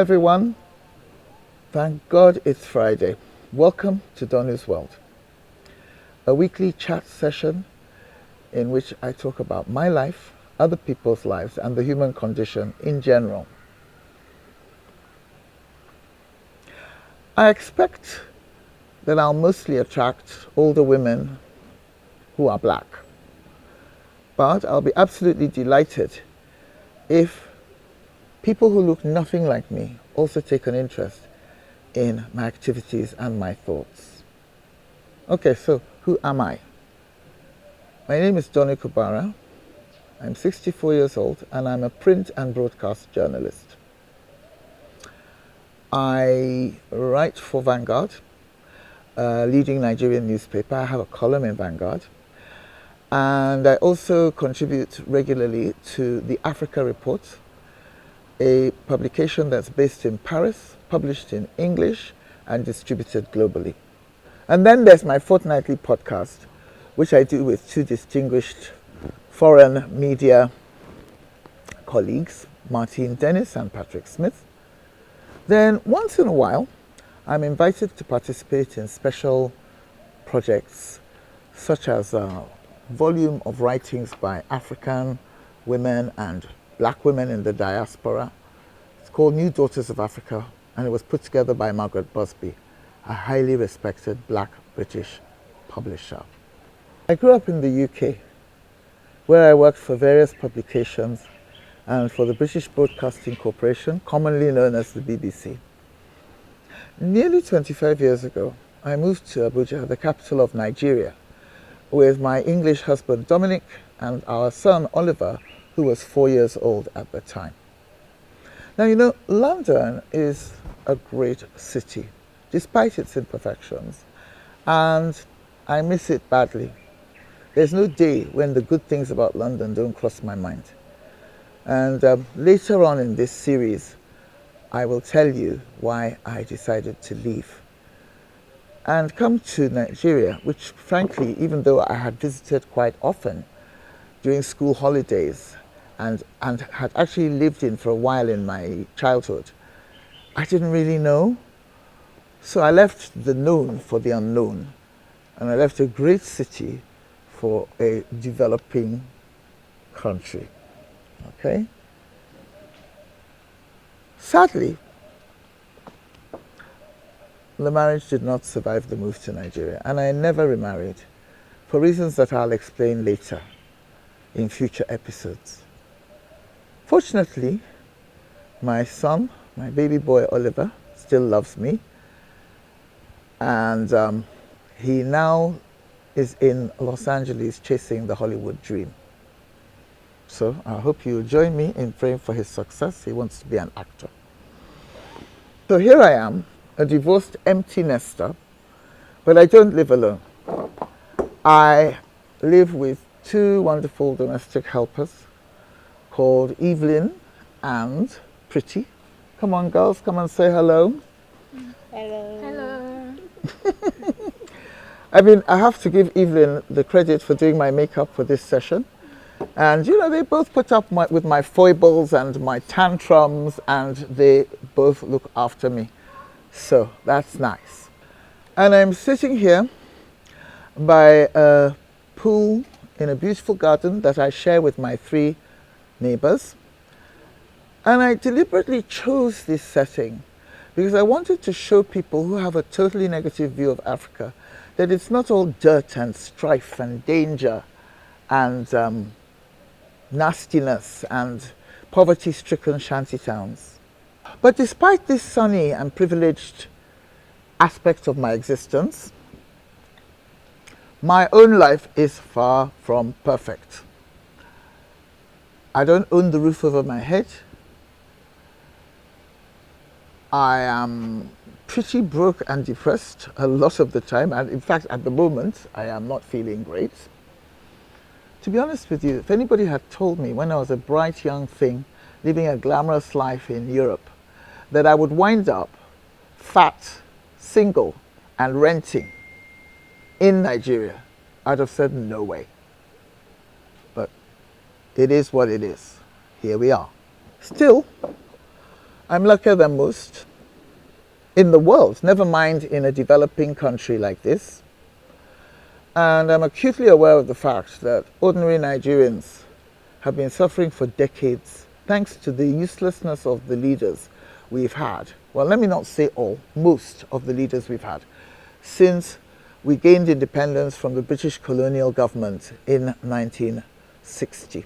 everyone. Thank God it's Friday. Welcome to Donu's World, a weekly chat session in which I talk about my life, other people's lives, and the human condition in general. I expect that I'll mostly attract older women who are black, but I'll be absolutely delighted if people who look nothing like me also take an interest in my activities and my thoughts. Okay, so who am I? My name is Donu Kogbara. I'm 64 years old and I'm a print and broadcast journalist. I write for Vanguard, a leading Nigerian newspaper. I have a column in Vanguard. And I also contribute regularly to the Africa Report, a publication that's based in Paris, published in English, and distributed globally. And then there's my fortnightly podcast, which I do with two distinguished foreign media colleagues, Martin Dennis and Patrick Smith. Then once in a while, I'm invited to participate in special projects such as a volume of writings by African women and black women in the diaspora. It's called New Daughters of Africa, and it was put together by Margaret Busby, a highly respected black British publisher. I grew up in the UK, where I worked for various publications and for the British Broadcasting Corporation, commonly known as the BBC. Nearly 25 years ago, I moved to Abuja, the capital of Nigeria, with my English husband Dominic and our son Oliver, who was 4 years old at the time. Now, you know, London is a great city, despite its imperfections, and I miss it badly. There's no day when the good things about London don't cross my mind. And later on in this series, I will tell you why I decided to leave and come to Nigeria, which frankly, even though I had visited quite often during school holidays and had actually lived in for a while in my childhood, I didn't really know. So I left the known for the unknown, and I left a great city for a developing country. Okay? Sadly, the marriage did not survive the move to Nigeria, and I never remarried for reasons that I'll explain later in future episodes. Fortunately, my son, my baby boy Oliver, still loves me, and he now is in Los Angeles chasing the Hollywood dream. So I hope you'll join me in praying for his success. He wants to be an actor. So here I am, a divorced empty nester, but I don't live alone. I live with two wonderful domestic helpers called Evelyn and Pretty. Come on, girls, come and say hello. Hello. Hello. I have to give Evelyn the credit for doing my makeup for this session. And you know, they both put up with my foibles and my tantrums, and they both look after me. So that's nice. And I'm sitting here by a pool in a beautiful garden that I share with my three neighbors. And I deliberately chose this setting because I wanted to show people who have a totally negative view of Africa that it's not all dirt and strife and danger and nastiness and poverty-stricken shanty towns. But despite this sunny and privileged aspect of my existence, my own life is far from perfect. I don't own the roof over my head. I am pretty broke and depressed a lot of the time, and in fact at the moment I am not feeling great. To be honest with you, if anybody had told me when I was a bright young thing living a glamorous life in Europe that I would wind up fat, single, and renting in Nigeria, I'd have said no way. But it is what it is. Here we are. Still, I'm luckier than most in the world, never mind in a developing country like this. And I'm acutely aware of the fact that ordinary Nigerians have been suffering for decades thanks to the uselessness of the leaders we've had. Well, let me not say all, most of the leaders we've had since we gained independence from the British colonial government in 1960.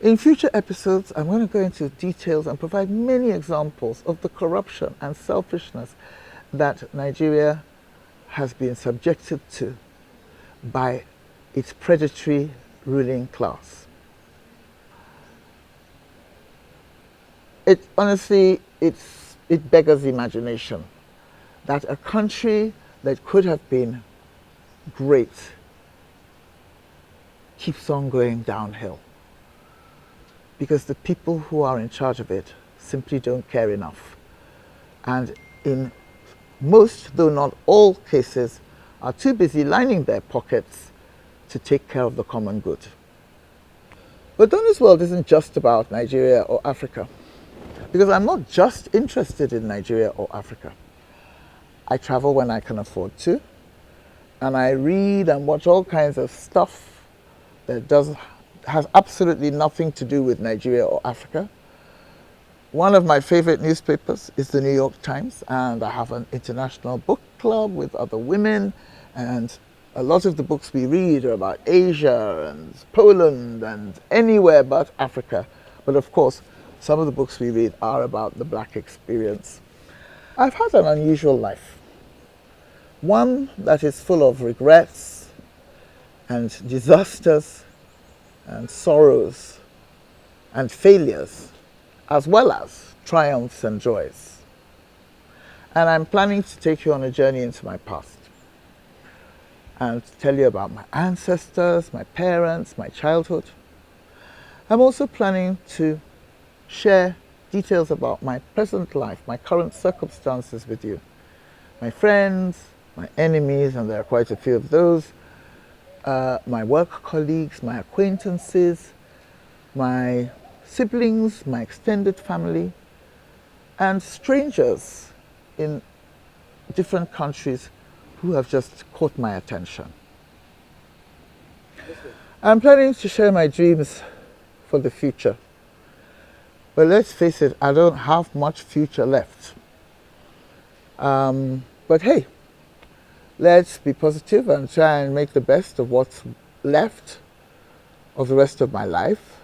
In future episodes, I'm going to go into details and provide many examples of the corruption and selfishness that Nigeria has been subjected to by its predatory ruling class. It honestly, it beggars imagination that a country that could have been great keeps on going downhill because the people who are in charge of it simply don't care enough, and in most, though not all cases, are too busy lining their pockets to take care of the common good. But Donu's World isn't just about Nigeria or Africa, because I'm not just interested in Nigeria or Africa. I travel when I can afford to, and I read and watch all kinds of stuff that has absolutely nothing to do with Nigeria or Africa. One of my favorite newspapers is the New York Times, and I have an international book club with other women, and a lot of the books we read are about Asia and Poland and anywhere but Africa. But of course, some of the books we read are about the Black experience. I've had an unusual life. One that is full of regrets and disasters and sorrows and failures, as well as triumphs and joys. And I'm planning to take you on a journey into my past and tell you about my ancestors, my parents, my childhood. I'm also planning to share details about my present life, my current circumstances with you, my friends, my enemies, and there are quite a few of those, my work colleagues, my acquaintances, my siblings, my extended family, and strangers in different countries who have just caught my attention. I'm planning to share my dreams for the future. But let's face it, I don't have much future left. But hey, let's be positive and try and make the best of what's left of the rest of my life.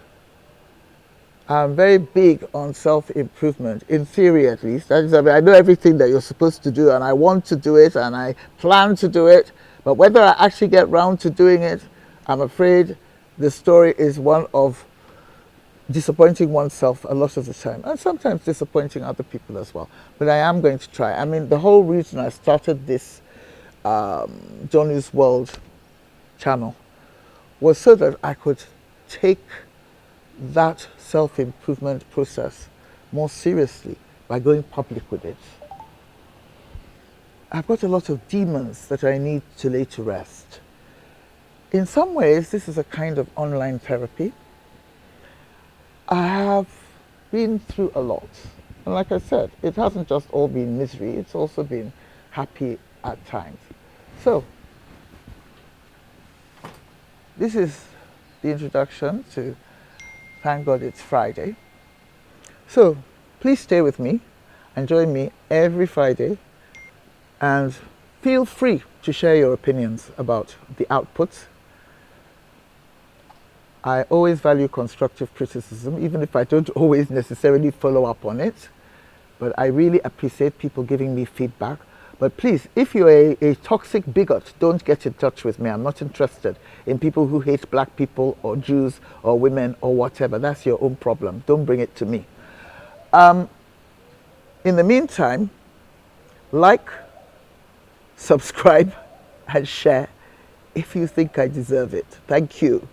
I'm very big on self-improvement, in theory at least. That is, I know everything that you're supposed to do, and I want to do it, and I plan to do it. But whether I actually get round to doing it, I'm afraid the story is one of disappointing oneself a lot of the time, and sometimes disappointing other people as well. But I am going to try. I mean, the whole reason I started this Donu's World channel was so that I could take that self-improvement process more seriously by going public with it. I've got a lot of demons that I need to lay to rest. In some ways, this is a kind of online therapy. I have been through a lot. And like I said, it hasn't just all been misery, it's also been happy at times. So, this is the introduction to Thank God It's Friday. So, please stay with me and join me every Friday, and feel free to share your opinions about the outputs. I always value constructive criticism, even if I don't always necessarily follow up on it. But I really appreciate people giving me feedback. But please, if you're a toxic bigot, don't get in touch with me. I'm not interested in people who hate black people or Jews or women or whatever. That's your own problem. Don't bring it to me. In the meantime, like, subscribe, and share if you think I deserve it. Thank you.